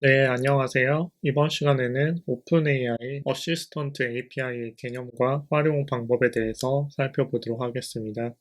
네, 안녕하세요. 이번 시간에는 오픈AI 어시스턴트 API의 개념과 활용 방법에 대해서 살펴보도록 하겠습니다.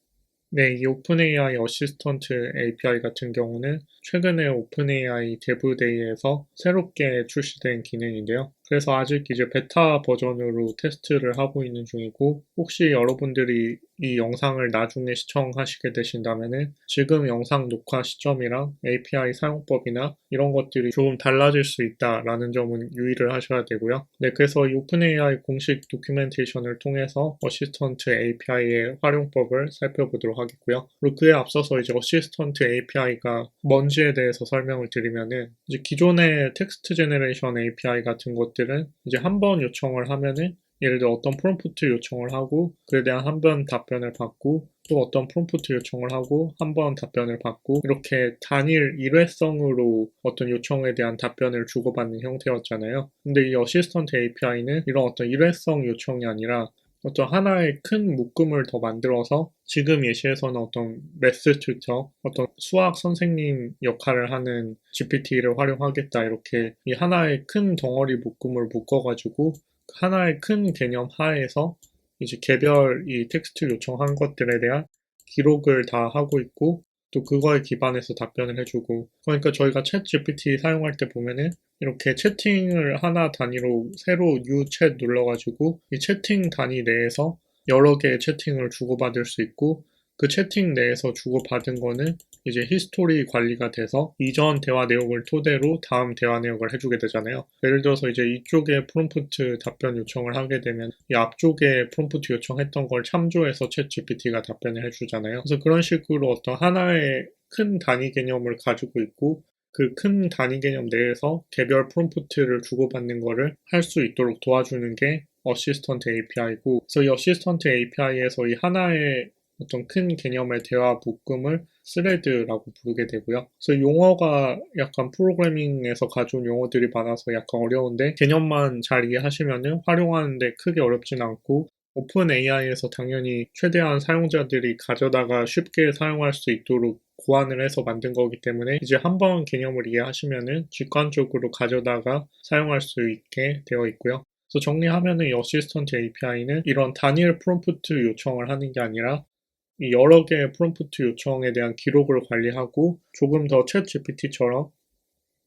네, 이 오픈AI 어시스턴트 API 같은 경우는 최근에 오픈AI 데브데이에서 새롭게 출시된 기능인데요. 그래서 아직 이제 베타 버전으로 테스트를 하고 있는 중이고, 혹시 여러분들이 이 영상을 나중에 시청하시게 되신다면은 지금 영상 녹화 시점이랑 API 사용법이나 이런 것들이 조금 달라질 수 있다라는 점은 유의를 하셔야 되고요. 네, 그래서 이 오픈AI 공식 도큐멘테이션을 통해서 어시스턴트 API의 활용법을 살펴보도록 하겠고요. 그리고 그에 앞서서 이제 어시스턴트 API가 뭔지에 대해서 설명을 드리면은 이제 기존의 텍스트 제너레이션 API 같은 것들은 이제 한 번 요청을 하면은 예를 들어 어떤 프롬프트 요청을 하고 그에 대한 한 번 답변을 받고 또 어떤 프롬프트 요청을 하고 한 번 답변을 받고 이렇게 단일 일회성으로 어떤 요청에 대한 답변을 주고받는 형태였잖아요. 근데 이 어시스턴트 API는 이런 어떤 일회성 요청이 아니라 어떤 하나의 큰 묶음을 더 만들어서 지금 예시에서는 어떤 매스 튜터, 어떤 수학 선생님 역할을 하는 GPT를 활용하겠다 이렇게 이 하나의 큰 덩어리 묶음을 묶어가지고 하나의 큰 개념 하에서 이제 개별 이 텍스트 요청한 것들에 대한 기록을 다 하고 있고 또 그거에 기반해서 답변을 해주고 그러니까 저희가 챗 GPT 사용할 때 보면은 이렇게 채팅을 하나 단위로 새로 new 챗 눌러가지고 이 채팅 단위 내에서 여러 개의 채팅을 주고받을 수 있고 그 채팅 내에서 주고받은 거는 이제 히스토리 관리가 돼서 이전 대화 내용을 토대로 다음 대화 내용을 해주게 되잖아요. 예를 들어서 이제 이쪽에 프롬프트 답변 요청을 하게 되면 이 앞쪽에 프롬프트 요청했던 걸 참조해서 챗 GPT가 답변을 해주잖아요. 그래서 그런 식으로 어떤 하나의 큰 단위 개념을 가지고 있고 그 큰 단위 개념 내에서 개별 프롬프트를 주고받는 거를 할 수 있도록 도와주는 게 어시스턴트 API고, 그래서 이 어시스턴트 API에서 이 하나의 어떤 큰 개념의 대화 묶음을 스레드라고 부르게 되고요. 그래서 용어가 약간 프로그래밍에서 가져온 용어들이 많아서 약간 어려운데 개념만 잘 이해하시면은 활용하는데 크게 어렵진 않고 오픈 AI에서 당연히 최대한 사용자들이 가져다가 쉽게 사용할 수 있도록 고안을 해서 만든 거기 때문에 이제 한번 개념을 이해하시면은 직관적으로 가져다가 사용할 수 있게 되어 있고요. 그래서 정리하면은 이 어시스턴트 API는 이런 단일 프롬프트 요청을 하는 게 아니라 이 여러 개의 프롬프트 요청에 대한 기록을 관리하고 조금 더 챗 GPT처럼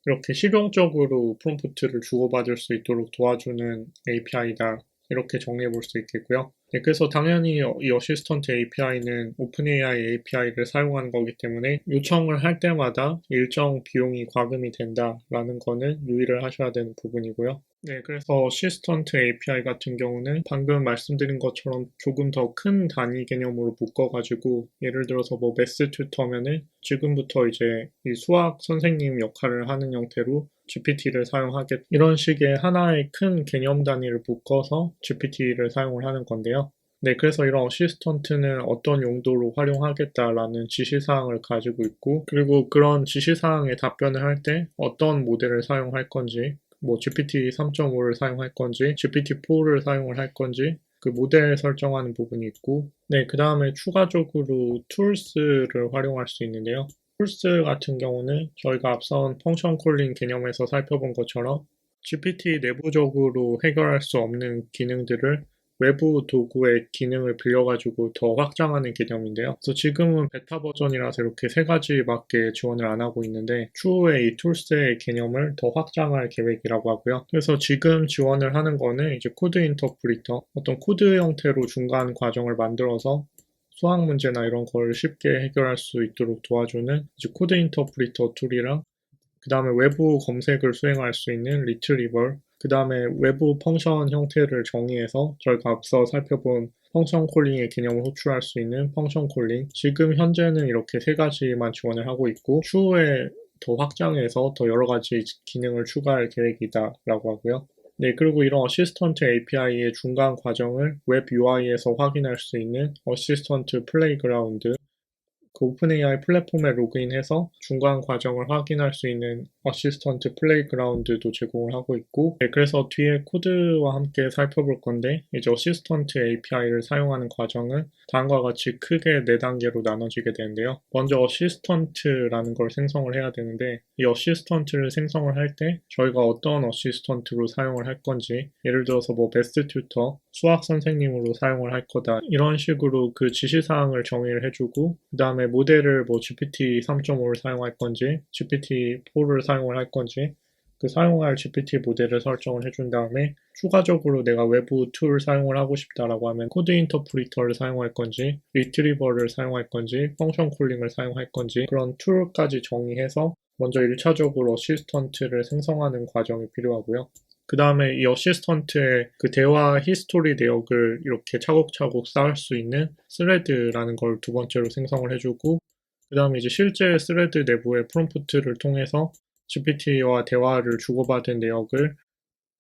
이렇게 실용적으로 프롬프트를 주고받을 수 있도록 도와주는 API다. 이렇게 정리해 볼 수 있겠고요. 네, 그래서 당연히 이 어시스턴트 API는 오픈AI API를 사용하는 거기 때문에 요청을 할 때마다 일정 비용이 과금이 된다라는 거는 유의를 하셔야 되는 부분이고요. 네, 그래서 어시스턴트 API 같은 경우는 방금 말씀드린 것처럼 조금 더 큰 단위 개념으로 묶어가지고 예를 들어서 뭐 매스 튜터면은 지금부터 이제 이 수학 선생님 역할을 하는 형태로 GPT를 사용하겠 이런 식의 하나의 큰 개념 단위를 묶어서 GPT를 사용을 하는 건데요. 네, 그래서 이런 어시스턴트는 어떤 용도로 활용하겠다라는 지시사항을 가지고 있고, 그리고 그런 지시사항에 답변을 할 때 어떤 모델을 사용할 건지, 뭐 GPT 3.5를 사용할 건지, GPT-4를 사용을 할 건지, 그 모델 설정하는 부분이 있고, 네, 그 다음에 추가적으로 툴스를 활용할 수 있는데요. 툴스 같은 경우는 저희가 앞선 펑션 콜링 개념에서 살펴본 것처럼 GPT 내부적으로 해결할 수 없는 기능들을 외부 도구의 기능을 빌려가지고 더 확장하는 개념인데요. 그래서 지금은 베타 버전이라서 이렇게 세 가지밖에 지원을 안 하고 있는데 추후에 이 툴스의 개념을 더 확장할 계획이라고 하고요. 그래서 지금 지원을 하는 거는 이제 코드 인터프리터, 어떤 코드 형태로 중간 과정을 만들어서 수학 문제나 이런 걸 쉽게 해결할 수 있도록 도와주는 이제 코드 인터프리터 툴이랑 그 다음에 외부 검색을 수행할 수 있는 리트리버, 그 다음에 외부 펑션 형태를 정의해서 저희가 앞서 살펴본 펑션 콜링의 개념을 호출할 수 있는 펑션 콜링. 지금 현재는 이렇게 세 가지만 지원을 하고 있고 추후에 더 확장해서 더 여러 가지 기능을 추가할 계획이다라고 하고요. 네, 그리고 이런 어시스턴트 API의 중간 과정을 웹 UI에서 확인할 수 있는 어시스턴트 플레이그라운드, 그 오픈AI 플랫폼에 로그인해서 중간 과정을 확인할 수 있는 어시스턴트 플레이그라운드도 제공을 하고 있고, 네, 그래서 뒤에 코드와 함께 살펴볼 건데, 이제 어시스턴트 API를 사용하는 과정은 다음과 같이 크게 4단계로 나눠지게 되는데요. 먼저 어시스턴트라는 걸 생성을 해야 되는데, 이 어시스턴트를 생성을 할 때 저희가 어떤 어시스턴트로 사용을 할 건지, 예를 들어서 뭐 베스트 튜터, 수학 선생님으로 사용을 할 거다, 이런 식으로 그 지시사항을 정의를 해주고, 그 다음에 모델을 뭐 GPT 3.5를 사용할 건지, GPT 4를 사용을 할 건지, 그 사용할 GPT 모델을 설정을 해준 다음에 추가적으로 내가 외부 툴 사용을 하고 싶다라고 하면 코드 인터프리터를 사용할 건지, 리트리버를 사용할 건지, 펑션 콜링을 사용할 건지, 그런 툴까지 정의해서 먼저 1차적으로 어시스턴트를 생성하는 과정이 필요하고요. 그 다음에 이 어시스턴트의 그 대화 히스토리 내역을 이렇게 차곡차곡 쌓을 수 있는 스레드라는 걸 두 번째로 생성을 해주고, 그 다음에 이제 실제 스레드 내부의 프롬프트를 통해서 GPT와 대화를 주고받은 내역을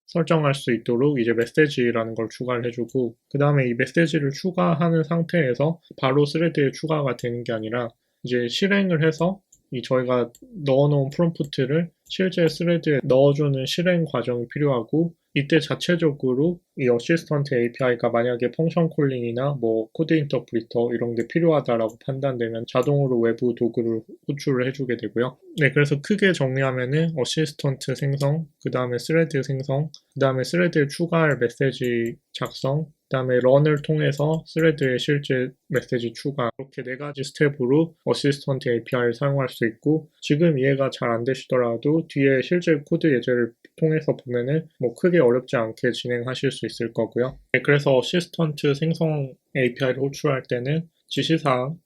설정할 수 있도록 이제 메시지라는 걸 추가를 해주고, 그 다음에 이 메시지를 추가하는 상태에서 바로 스레드에 추가가 되는 게 아니라 이제 실행을 해서 이 저희가 넣어놓은 프롬프트를 실제 스레드에 넣어주는 실행 과정이 필요하고, 이때 자체적으로 이 어시스턴트 API가 만약에 펑션 콜링이나 뭐 코드 인터프리터 이런 게 필요하다라고 판단되면 자동으로 외부 도구를 호출을 해주게 되고요. 네, 그래서 크게 정리하면은 어시스턴트 생성, 그 다음에 스레드 생성, 그 다음에 스레드에 추가할 메시지 작성, 그 다음에 런을 통해서 스레드의 실제 메시지 추가, 이렇게 4가지 스텝으로 어시스턴트 API를 사용할 수 있고, 지금 이해가 잘 안 되시더라도 뒤에 실제 코드 예제를 통해서 보면은 뭐 크게 어렵지 않게 진행하실 수 있을 거고요. 네, 그래서 어시스턴트 생성 API를 호출할 때는 지시사항,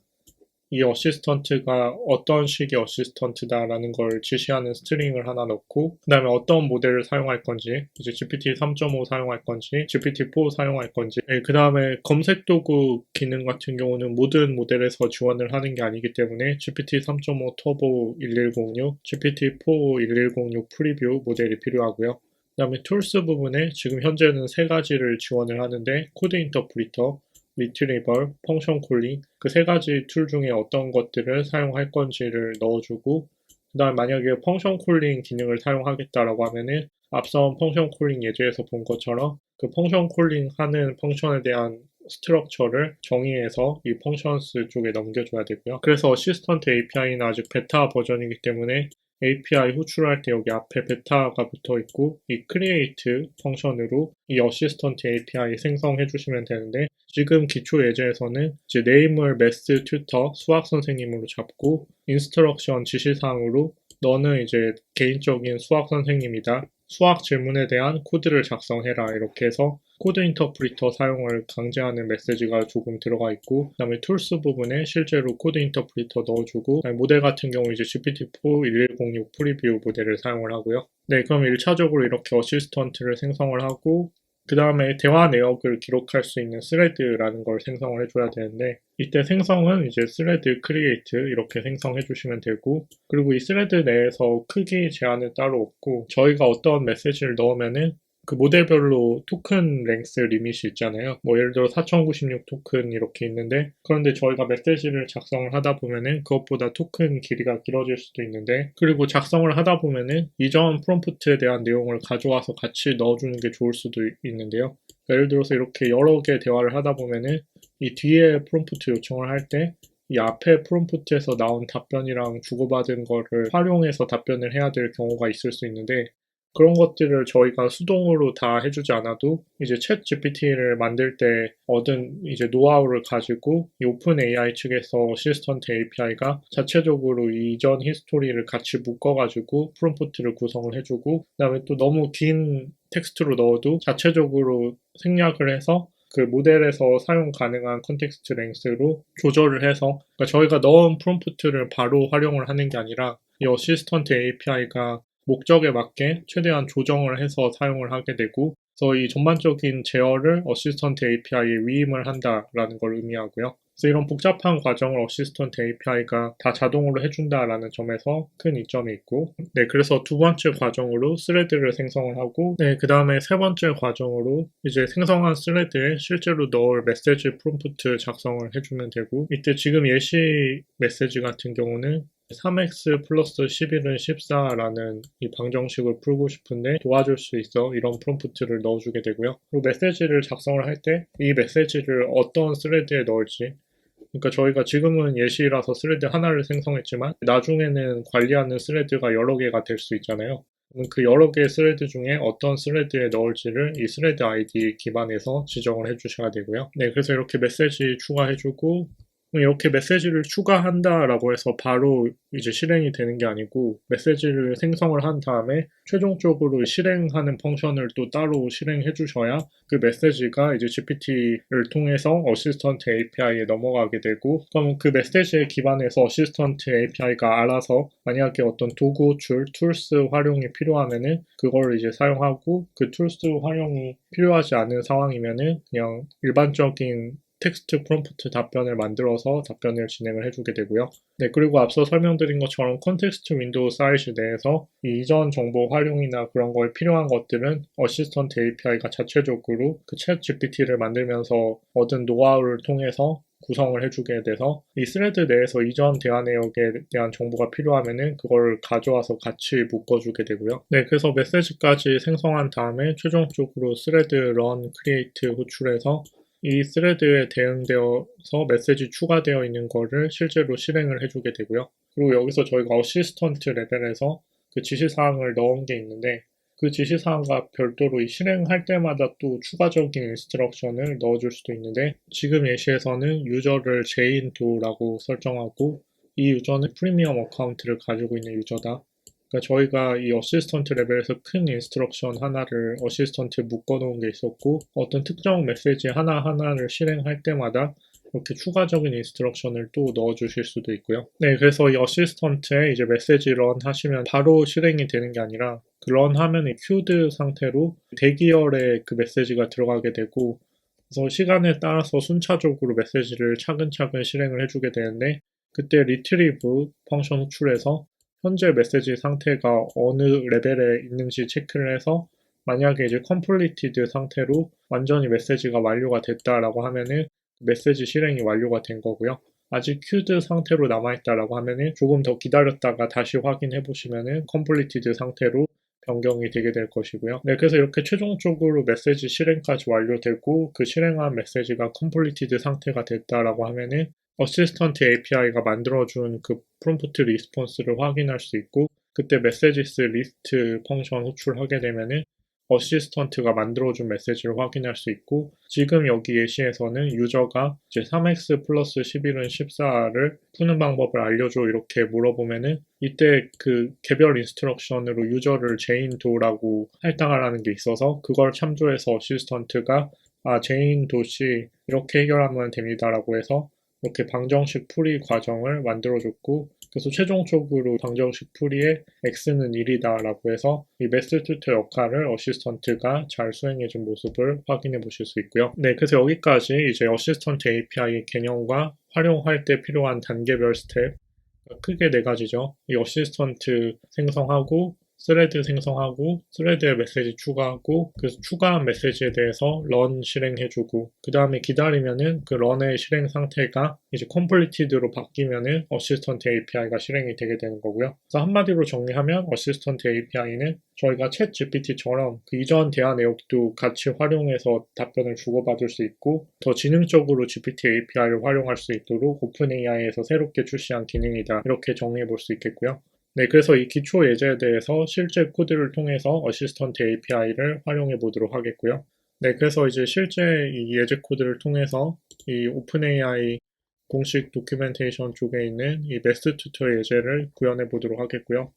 이 어시스턴트가 어떤 식의 어시스턴트다라는 걸 지시하는 스트링을 하나 넣고, 그 다음에 어떤 모델을 사용할 건지, 이제 GPT 3.5 사용할 건지, GPT 4 사용할 건지, 그 다음에 검색 도구 기능 같은 경우는 모든 모델에서 지원을 하는 게 아니기 때문에 GPT 3.5 터보 1106, GPT 4 1106 프리뷰 모델이 필요하고요. 그 다음에 툴스 부분에 지금 현재는 3가지를 지원을 하는데, 코드 인터프리터, 리트리버, 펑션 콜링, 그 3가지 툴 중에 어떤 것들을 사용할 건지를 넣어주고, 그 다음 만약에 펑션 콜링 기능을 사용하겠다라고 하면은 앞선 펑션 콜링 예제에서 본 것처럼 그 펑션 콜링 하는 펑션에 대한 스트럭처를 정의해서 이 펑션스 쪽에 넘겨줘야 되고요. 그래서 어시스턴트 API는 아직 베타 버전이기 때문에 API 호출할 때 여기 앞에 베타가 붙어 있고, 이 create 펑션으로 이 어시스턴트 API 생성해 주시면 되는데, 지금 기초 예제에서는 이제 네임을 매스 튜터 수학 선생님으로 잡고, 인스트럭션 지시사항으로 너는 이제 개인적인 수학 선생님이다, 수학 질문에 대한 코드를 작성해라, 이렇게 해서 코드 인터프리터 사용을 강제하는 메시지가 조금 들어가 있고, 그 다음에 툴스 부분에 실제로 코드 인터프리터 넣어주고, 모델 같은 경우 이제 GPT-4 1106 프리뷰 모델을 사용을 하고요. 네, 그럼 1차적으로 이렇게 어시스턴트를 생성을 하고, 그 다음에 대화 내역을 기록할 수 있는 스레드라는 걸 생성을 해줘야 되는데, 이때 생성은 이제 스레드 크리에이트 이렇게 생성해 주시면 되고, 그리고 이 스레드 내에서 크기 제한은 따로 없고, 저희가 어떤 메시지를 넣으면은 그 모델별로 토큰 랭스 리밋이 있잖아요. 뭐 예를 들어 4096 토큰 이렇게 있는데, 그런데 저희가 메시지를 작성을 하다 보면은 그것보다 토큰 길이가 길어질 수도 있는데, 그리고 작성을 하다 보면은 이전 프롬프트에 대한 내용을 가져와서 같이 넣어주는 게 좋을 수도 있는데요. 예를 들어서 이렇게 여러 개 대화를 하다 보면은 이 뒤에 프롬프트 요청을 할 때 이 앞에 프롬프트에서 나온 답변이랑 주고받은 거를 활용해서 답변을 해야 될 경우가 있을 수 있는데, 그런 것들을 저희가 수동으로 다 해주지 않아도 이제 챗 GPT를 만들 때 얻은 이제 노하우를 가지고 이 오픈 AI 측에서 어시스턴트 API가 자체적으로 이전 히스토리를 같이 묶어가지고 프롬프트를 구성을 해주고, 그 다음에 또 너무 긴 텍스트로 넣어도 자체적으로 생략을 해서 그 모델에서 사용 가능한 컨텍스트 랭스로 조절을 해서, 그러니까 저희가 넣은 프롬프트를 바로 활용을 하는 게 아니라 이 어시스턴트 API가 목적에 맞게 최대한 조정을 해서 사용을 하게 되고, 그래서 이 전반적인 제어를 어시스턴트 API에 위임을 한다라는 걸 의미하고요. 그래서 이런 복잡한 과정을 어시스턴트 API가 다 자동으로 해준다라는 점에서 큰 이점이 있고, 네, 그래서 두 번째 과정으로 스레드를 생성을 하고, 네, 그 다음에 세 번째 과정으로 이제 생성한 스레드에 실제로 넣을 메시지 프롬프트 작성을 해주면 되고, 이때 지금 예시 메시지 같은 경우는 3x 플러스 11은 14라는 이 방정식을 풀고 싶은데 도와줄 수 있어 이런 프롬프트를 넣어주게 되고요. 그리고 메시지를 작성을 할 때 이 메시지를 어떤 스레드에 넣을지, 그러니까 저희가 지금은 예시라서 스레드 하나를 생성했지만 나중에는 관리하는 스레드가 여러 개가 될 수 있잖아요. 그 여러 개의 스레드 중에 어떤 스레드에 넣을지를 이 스레드 아이디 기반에서 지정을 해주셔야 되고요. 네, 그래서 이렇게 메시지 추가해주고, 이렇게 메시지를 추가한다라고 해서 바로 이제 실행이 되는 게 아니고, 메시지를 생성을 한 다음에 최종적으로 실행하는 펑션을 또 따로 실행해 주셔야 그 메시지가 이제 GPT를 통해서 어시스턴트 API에 넘어가게 되고, 그럼 그 메시지에 기반해서 어시스턴트 API가 알아서 만약에 어떤 도구, 줄, 툴스 활용이 필요하면은 그걸 이제 사용하고, 그 툴스 활용이 필요하지 않은 상황이면은 그냥 일반적인 텍스트 프롬프트 답변을 만들어서 답변을 진행을 해주게 되고요. 네, 그리고 앞서 설명드린 것처럼 컨텍스트 윈도우 사이즈 내에서 이 이전 정보 활용이나 그런 거에 필요한 것들은 어시스턴트 API가 자체적으로 그 챗 GPT를 만들면서 얻은 노하우를 통해서 구성을 해주게 돼서 이 스레드 내에서 이전 대화 내역에 대한 정보가 필요하면은 그걸 가져와서 같이 묶어주게 되고요. 네, 그래서 메시지까지 생성한 다음에 최종적으로 스레드 런 크리에이트 호출해서 이 스레드에 대응되어서 메시지 추가되어 있는 거를 실제로 실행을 해주게 되고요. 그리고 여기서 저희가 어시스턴트 레벨에서 그 지시사항을 넣은 게 있는데, 그 지시사항과 별도로 이 실행할 때마다 또 추가적인 인스트럭션을 넣어줄 수도 있는데, 지금 예시에서는 유저를 제인도라고 설정하고, 이 유저는 프리미엄 어카운트를 가지고 있는 유저다. 그러니까 저희가 이 어시스턴트 레벨에서 큰 인스트럭션 하나를 어시스턴트에 묶어놓은 게 있었고, 어떤 특정 메시지 하나하나를 실행할 때마다 이렇게 추가적인 인스트럭션을 또 넣어주실 수도 있고요. 네, 그래서 이 어시스턴트에 이제 메시지 런 하시면 바로 실행이 되는 게 아니라 그 런 하면 이 큐드 상태로 대기열에 그 메시지가 들어가게 되고, 그래서 시간에 따라서 순차적으로 메시지를 차근차근 실행을 해주게 되는데, 그때 리트리브 펑션 호출해서 현재 메시지 상태가 어느 레벨에 있는지 체크를 해서 만약에 이제 completed 상태로 완전히 메시지가 완료가 됐다라고 하면은 메시지 실행이 완료가 된 거고요. 아직 queued 상태로 남아있다라고 하면은 조금 더 기다렸다가 다시 확인해 보시면은 completed 상태로 변경이 되게 될 것이고요. 네, 그래서 이렇게 최종적으로 메시지 실행까지 완료되고 그 실행한 메시지가 completed 상태가 됐다라고 하면은 어시스턴트 API가 만들어준 그 프롬프트 리스폰스를 확인할 수 있고, 그때 메시지스 리스트 펑션 호출하게 되면은 어시스턴트가 만들어준 메시지를 확인할 수 있고, 지금 여기 예시에서는 유저가 이제 3x 플러스 11은 14를 푸는 방법을 알려줘 이렇게 물어보면은 이때 그 개별 인스트럭션으로 유저를 제인도라고 할당하라는 게 있어서 그걸 참조해서 어시스턴트가 제인 도시 이렇게 해결하면 됩니다라고 해서 이렇게 방정식 풀이 과정을 만들어줬고, 그래서 최종적으로 방정식 풀이에 x는 1이다 라고 해서 이 매스 튜터 역할을 어시스턴트가 잘 수행해준 모습을 확인해 보실 수 있고요. 네, 그래서 여기까지 이제 어시스턴트 API 개념과 활용할 때 필요한 단계별 스텝, 크게 네 가지죠. 이 어시스턴트 생성하고 스레드 생성하고 스레드에 메시지 추가하고 그래서 추가한 메시지에 대해서 런 실행해주고 그 다음에 기다리면은 그 런의 실행 상태가 이제 completed로 바뀌면은 어시스턴트 API가 실행이 되게 되는 거고요. 그래서 한마디로 정리하면 어시스턴트 API는 저희가 챗 GPT처럼 그 이전 대화 내역도 같이 활용해서 답변을 주고받을 수 있고 더 지능적으로 GPT API를 활용할 수 있도록 오픈AI에서 새롭게 출시한 기능이다. 이렇게 정리해 볼 수 있겠고요. 네, 그래서 이 기초 예제에 대해서 실제 코드를 통해서 어시스턴트 API를 활용해 보도록 하겠고요. 네, 그래서 이제 실제 이 예제 코드를 통해서 이 오픈AI 공식 도큐멘테이션 쪽에 있는 이 베스트 튜터 예제를 구현해 보도록 하겠고요.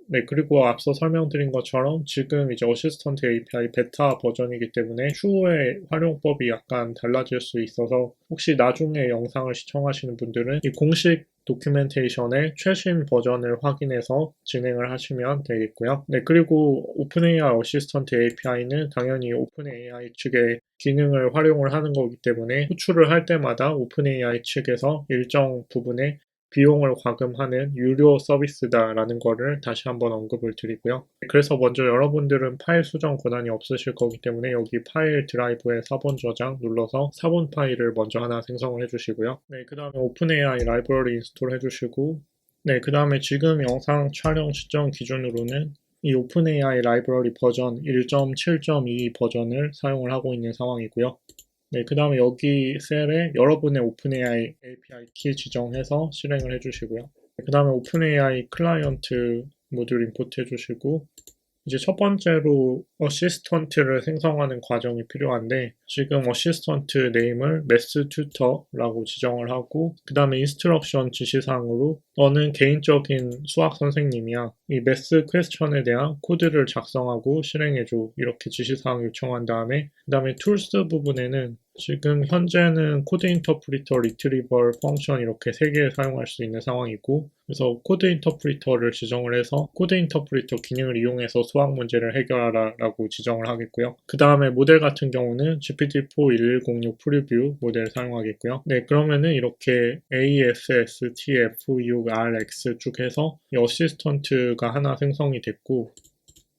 네, 그리고 앞서 설명드린 것처럼 지금 이제 어시스턴트 API 베타 버전이기 때문에 추후에 활용법이 약간 달라질 수 있어서 혹시 나중에 영상을 시청하시는 분들은 이 공식 도큐멘테이션의 최신 버전을 확인해서 진행을 하시면 되겠고요. 네, 그리고 오픈AI 어시스턴트 API는 당연히 오픈AI 측의 기능을 활용을 하는 거기 때문에 호출을 할 때마다 오픈AI 측에서 일정 부분의 비용을 과금하는 유료 서비스다라는 거를 다시 한번 언급을 드리고요. 그래서 먼저 여러분들은 파일 수정 권한이 없으실 거기 때문에 여기 파일 드라이브에 사본 저장 눌러서 사본 파일을 먼저 하나 생성을 해주시고요. 네, 그 다음에 오픈AI 라이브러리 인스톨 해주시고, 네, 그 다음에 지금 영상 촬영 시점 기준으로는 이 오픈AI 라이브러리 버전 1.7.2 버전을 사용을 하고 있는 상황이고요. 네, 그 다음에 여기 셀에 여러분의 오픈AI API 키 지정해서 실행을 해주시고요. 그 다음에 오픈AI 클라이언트 모듈 임포트 해주시고, 이제 첫 번째로 어시스턴트를 생성하는 과정이 필요한데, 지금 어시스턴트 네임을 매스 튜터라고 지정을 하고, 그 다음에 인스트럭션 지시사항으로 너는 개인적인 수학 선생님이야. 이 매스 퀘스천에 대한 코드를 작성하고 실행해줘. 이렇게 지시사항 요청한 다음에, 그 다음에 툴스 부분에는 지금 현재는 코드 인터프리터, 리트리버, 펑션 이렇게 3개 사용할 수 있는 상황이고, 그래서 코드 인터프리터를 지정을 해서 코드 인터프리터 기능을 이용해서 수학 문제를 해결하라 라고 지정을 하겠고요. 그 다음에 모델 같은 경우는 GPT-4 1106 프리뷰 모델 사용하겠고요. 네, 그러면은 이렇게 ASSTF6RX 쭉 해서 이 어시스턴트가 하나 생성이 됐고,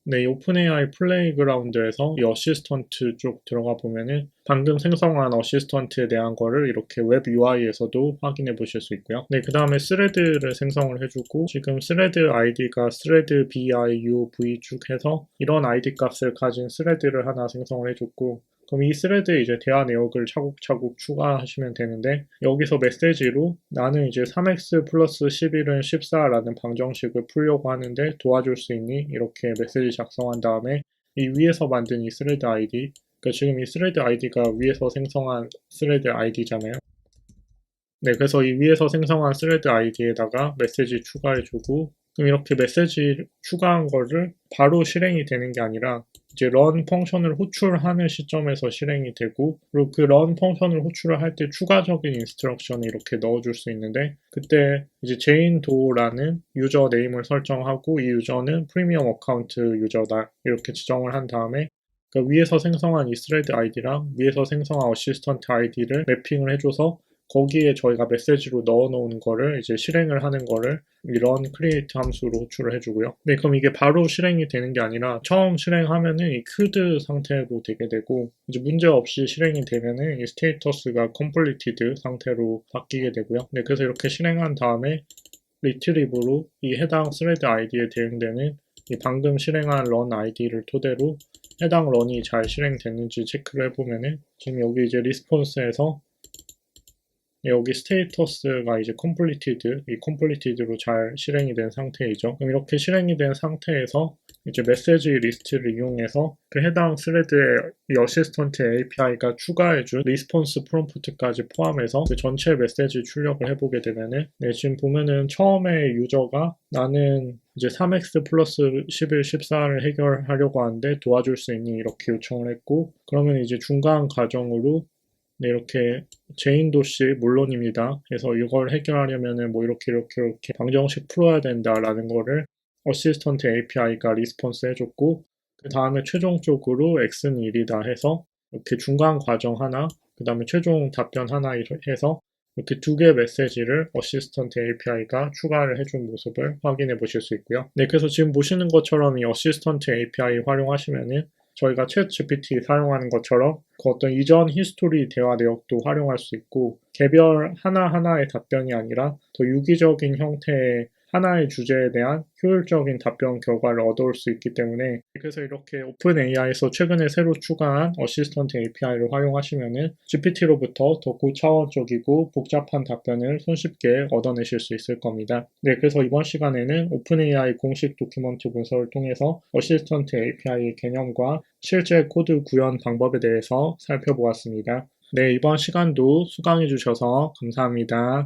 네, 이 오픈AI 플레이그라운드에서 이 어시스턴트 쪽 들어가 보면은 방금 생성한 어시스턴트에 대한 거를 이렇게 웹 UI에서도 확인해 보실 수 있고요. 네, 그 다음에 스레드를 생성을 해주고, 지금 스레드 아이디가 스레드 BIUV 쭉 해서 이런 아이디 값을 가진 스레드를 하나 생성을 해줬고, 그럼 이 스레드에 이제 대화 내역을 차곡차곡 추가하시면 되는데, 여기서 메시지로 나는 이제 3x 플러스 11은 14라는 방정식을 풀려고 하는데 도와줄 수 있니? 이렇게 메시지 작성한 다음에 이 위에서 만든 이 스레드 아이디, 그러니까 지금 이 스레드 아이디가 위에서 생성한 스레드 아이디잖아요. 네, 그래서 이 위에서 생성한 스레드 아이디에다가 메시지 추가해주고, 그럼 이렇게 메시지 추가한 거를 바로 실행이 되는 게 아니라 이제 run 펑션을 호출하는 시점에서 실행이 되고, 그리고 그 run 펑션을 호출을 할 때 추가적인 인스트럭션을 이렇게 넣어줄 수 있는데, 그때 이제 제인도라는 유저 네임을 설정하고 이 유저는 프리미엄 어카운트 유저다 이렇게 지정을 한 다음에 그 위에서 생성한 이 스레드 아이디랑 위에서 생성한 어시스턴트 아이디를 매핑을 해줘서 거기에 저희가 메시지로 넣어놓은 거를 이제 실행을 하는 거를 이런 create 함수로 호출을 해주고요. 네, 그럼 이게 바로 실행이 되는 게 아니라 처음 실행하면은 이 큐드 상태로 되게 되고, 이제 문제 없이 실행이 되면은 이 스테이터스가 completed 상태로 바뀌게 되고요. 네, 그래서 이렇게 실행한 다음에 리트리브로 이 해당 스레드 아이디에 대응되는 이 방금 실행한 run 아이디를 토대로 해당 런이 잘 실행됐는지 체크를 해보면은 지금 여기 이제 리스폰스에서 여기 스테이터스가 이제 completed, 이 completed로 잘 실행이 된 상태이죠. 그럼 이렇게 실행이 된 상태에서 이제 메시지 리스트를 이용해서 그 해당 스레드의 이 어시스턴트 API가 추가해준 리스폰스 프롬프트까지 포함해서 그 전체 메시지 출력을 해보게 되면은, 네, 지금 보면은 처음에 유저가 나는 이제 3x 플러스 11, 14를 해결하려고 하는데 도와줄 수 있니? 이렇게 요청을 했고, 그러면 이제 중간 과정으로 네, 이렇게 제인도 씨 물론입니다. 그래서 이걸 해결하려면은 뭐 이렇게 방정식 풀어야 된다라는 거를 어시스턴트 API가 리스폰스 해줬고, 그 다음에 최종적으로 x는 1이다 해서 이렇게 중간 과정 하나, 그 다음에 최종 답변 하나 해서 이렇게 2개 메시지를 어시스턴트 API가 추가를 해준 모습을 확인해 보실 수 있고요. 네, 그래서 지금 보시는 것처럼 이 어시스턴트 API 활용하시면은 저희가 챗 GPT 사용하는 것처럼 그 어떤 이전 히스토리 대화 내역도 활용할 수 있고, 개별 하나하나의 답변이 아니라 더 유기적인 형태의 하나의 주제에 대한 효율적인 답변 결과를 얻어올 수 있기 때문에, 그래서 이렇게 오픈AI에서 최근에 새로 추가한 어시스턴트 API를 활용하시면은 GPT로부터 더 고차원적이고 복잡한 답변을 손쉽게 얻어내실 수 있을 겁니다. 네, 그래서 이번 시간에는 오픈AI 공식 도큐먼트 문서를 통해서 어시스턴트 API의 개념과 실제 코드 구현 방법에 대해서 살펴보았습니다. 네, 이번 시간도 수강해 주셔서 감사합니다.